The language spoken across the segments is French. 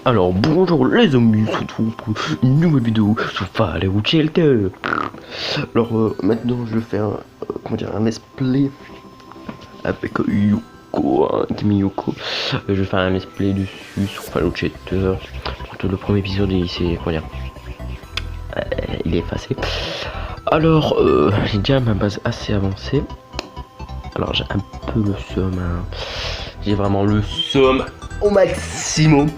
Alors bonjour les amis, on se retrouve pour une nouvelle vidéo sur Fallout Shelter. Alors maintenant je vais faire un let's play avec Yoko, Kimi Yoko. Je vais faire un let's play dessus sur Fallout Shelter. Surtout le premier épisode il est effacé. Alors j'ai déjà ma base assez avancée. Alors j'ai un peu le seum, hein. J'ai vraiment le seum au maximum.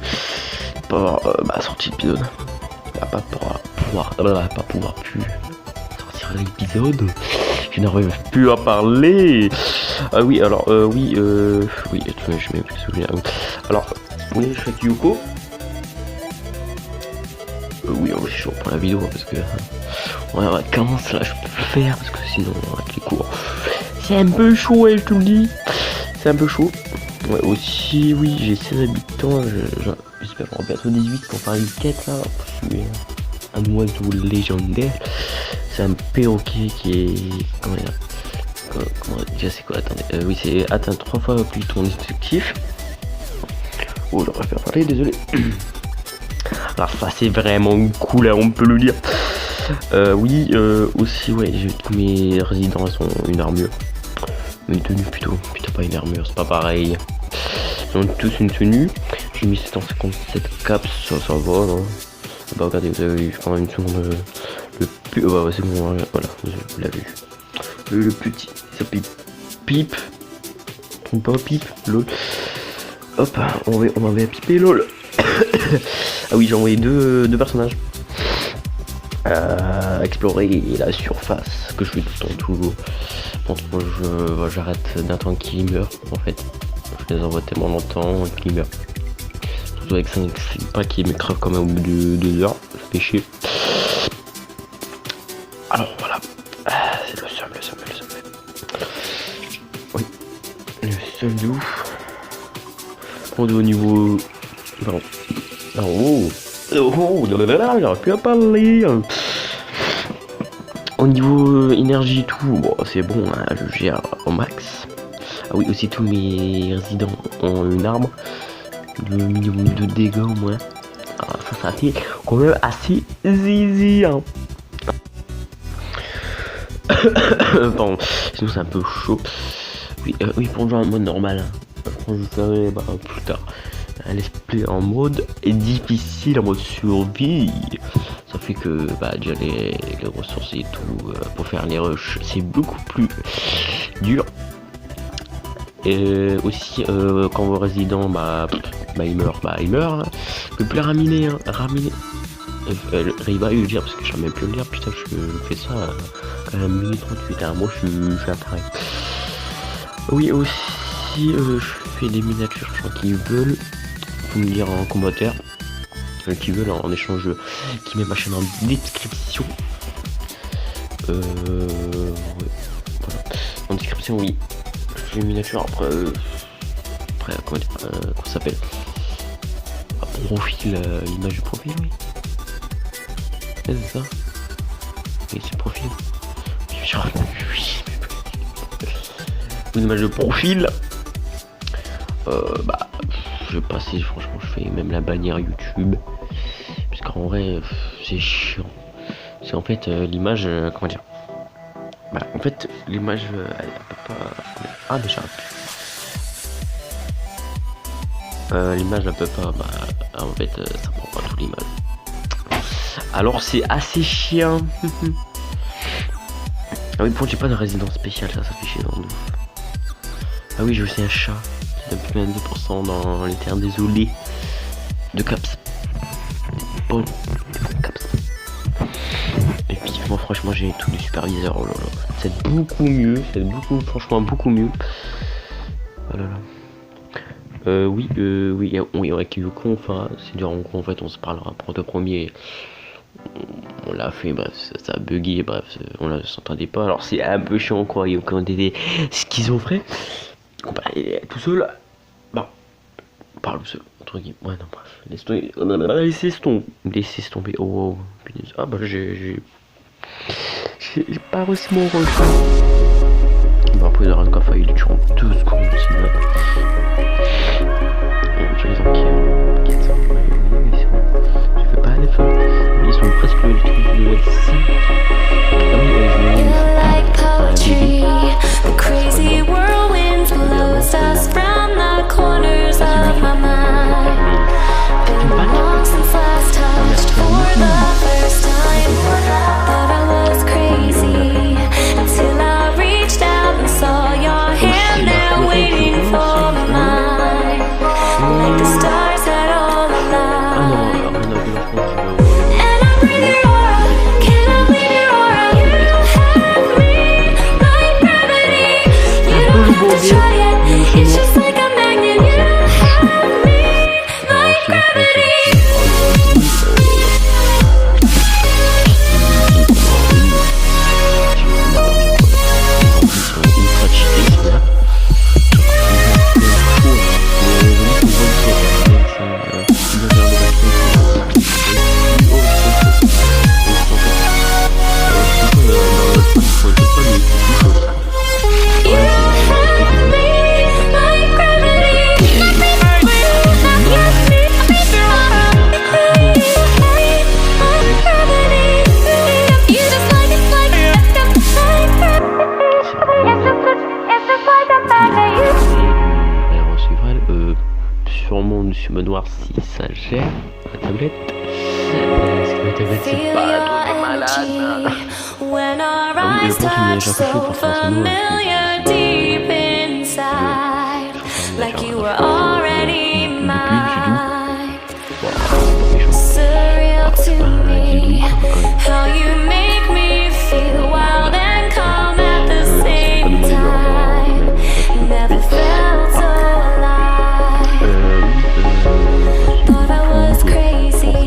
Pour sortir l'épisode, pas pouvoir plus sortir l'épisode, je n'arrive plus à parler. Ah oui, alors oui, je m'ai plus souvenir. Alors oui, je fais Yoko. Oui, je reprends la vidéo parce que on est en vacances là, je peux plus faire parce que sinon avec les cours c'est un peu chaud, je te le dis, c'est un peu chaud. Ouais, aussi, oui, j'ai 16 habitants, j'espère qu'on va bientôt 18 pour faire une quête là. Je suis un oiseau légendaire, c'est un perroquet qui est. Comment dire, c'est quoi, attendez, oui, c'est atteint 3 fois plus ton objectif. Oh, j'aurais pas parler, désolé. Alors, ça c'est vraiment cool, hein, on peut le dire. Oui, aussi, ouais, tous mes résidents ont une armure. Une tenue plutôt, putain, pas une armure, c'est pas pareil. Ils ont tous une tenue. J'ai mis 757 caps, ça va là. Bah regardez, vous avez vu pendant une seconde le plus. Ouais, c'est bon, voilà, vous l'avez vu. Le petit, ça pipe. Trompe pas, pipe, lol. Hop, on m'avait pipé, lol. Ah oui, j'ai envoyé deux personnages. Explorer la surface, que je fais tout le temps toujours. J'arrête d'attendre qu'ils meurent en fait. Je les envoie tellement longtemps qu'ils meurent. Surtout avec 5 pas qui me crèvent quand même au bout de 2 heures. Ça fait chier. Alors voilà. C'est le seum. Oui. Le seum de ouf. On est au niveau. Pardon. J'aurais pu en parler. Au niveau énergie et tout, bon, c'est bon, hein, je gère au max. Ah oui, aussi tous mes résidents ont une arme. Le minimum de dégâts au moins. Alors ça fait quand même assez zizi, hein. Pardon, sinon c'est un peu chaud. Oui, pour jouer en mode normal, hein. Je ferai plus tard un let's play en mode difficile, en mode survie. Ça fait que déjà les ressources et tout pour faire les rushs c'est beaucoup plus dur. Et aussi quand vos résidents il meurt, hein. Je peux plus la raminer, hein. Riva, je veux dire parce que je sais même plus le dire, putain, je fais ça à 1 minute 38, hein. Moi je suis appareil. Oui, aussi je fais des miniatures, je crois qu'ils veulent. Faut me dire en commentaire qui veulent en échange, qui met ma chaîne en description. Ouais, voilà. En description, oui. Je fais une miniature après comment dire, comment ça s'appelle, profil, l'image du profil, oui. C'est ça. Oui, c'est profil. Oui. Une image de profil. Je vais passer, franchement, je fais même la bannière YouTube. Parce qu'en vrai, c'est chiant. C'est en fait l'image, comment dire. En fait, l'image, elle peut pas. Ah, déjà. L'image, elle peut pas. En fait, ça prend pas toute l'image. Alors, c'est assez chiant. Ah oui, bon, j'ai pas de résidence spéciale, ça fait chier dans le. Ah oui, j'ai aussi un chat. Plus 22% dans les terres désolés de caps. Bon, caps. Et puis moi franchement j'ai tout du superviseur. Oh là là. C'est beaucoup mieux, franchement beaucoup mieux. Oh là là. Oui, avec Yoko, enfin c'est dur, en fait on se parlera pour le premier. On l'a fait, bref, ça a bugué, bref, on ne s'entendait pas. Alors c'est un peu chiant quoi, Yoko on était schizophrène. Tout seul. Parle seul, entre guillemets. Ouais, non, bref. Laissez tomber. Oh, punaise. Ah, j'ai J'ai pas réussi mon rejet. Bon, après, il a rien qu'à faire, il est toujours en 2 secondes, sinon. Ils ont qui sont. Je fais pas l'effort. Ils sont presque le truc de S6. Ah oui, The crazy whirlwind blows us from the corners of my mind. Been long since last touched for the first time. Thought I was crazy until I reached out and saw your hand there waiting for mine. Like the stars had all aligned. And I breathe your aura, can I breathe your aura? You have me like gravity. You don't have to try it, it's just like a magnet. You have me like gravity. Sûrement Monsieur Manoir si ça gère la tablette. Parce que la tablette c'est pas un truc de malade. When our eyes touch so familiar deep inside, like you were already mine. Surreal to me, how you make me feel wild and calm at the same time. Never felt so alive. Thought I was crazy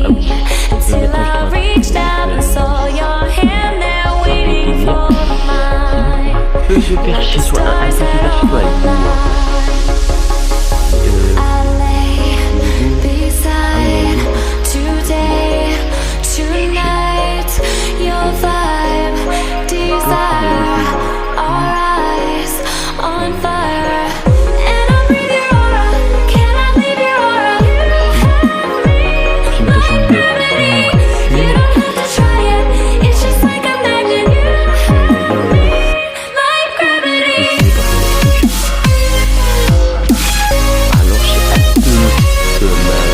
until I reached out and saw your hand there waiting for mine. Je perds chez soi, un petit peu I lay beside today, tonight, your vibe, desire, our eyes on fire. And I breathe your aura, can I leave your aura? You have me like gravity. You don't have to try it, it's just like a magnet. You have me like gravity. alors j'ai un peu de mal.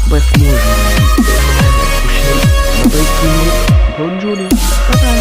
Bref, moi je vous dis à la prochaine. Bye bye tout le monde. Bonne journée. Bye bye.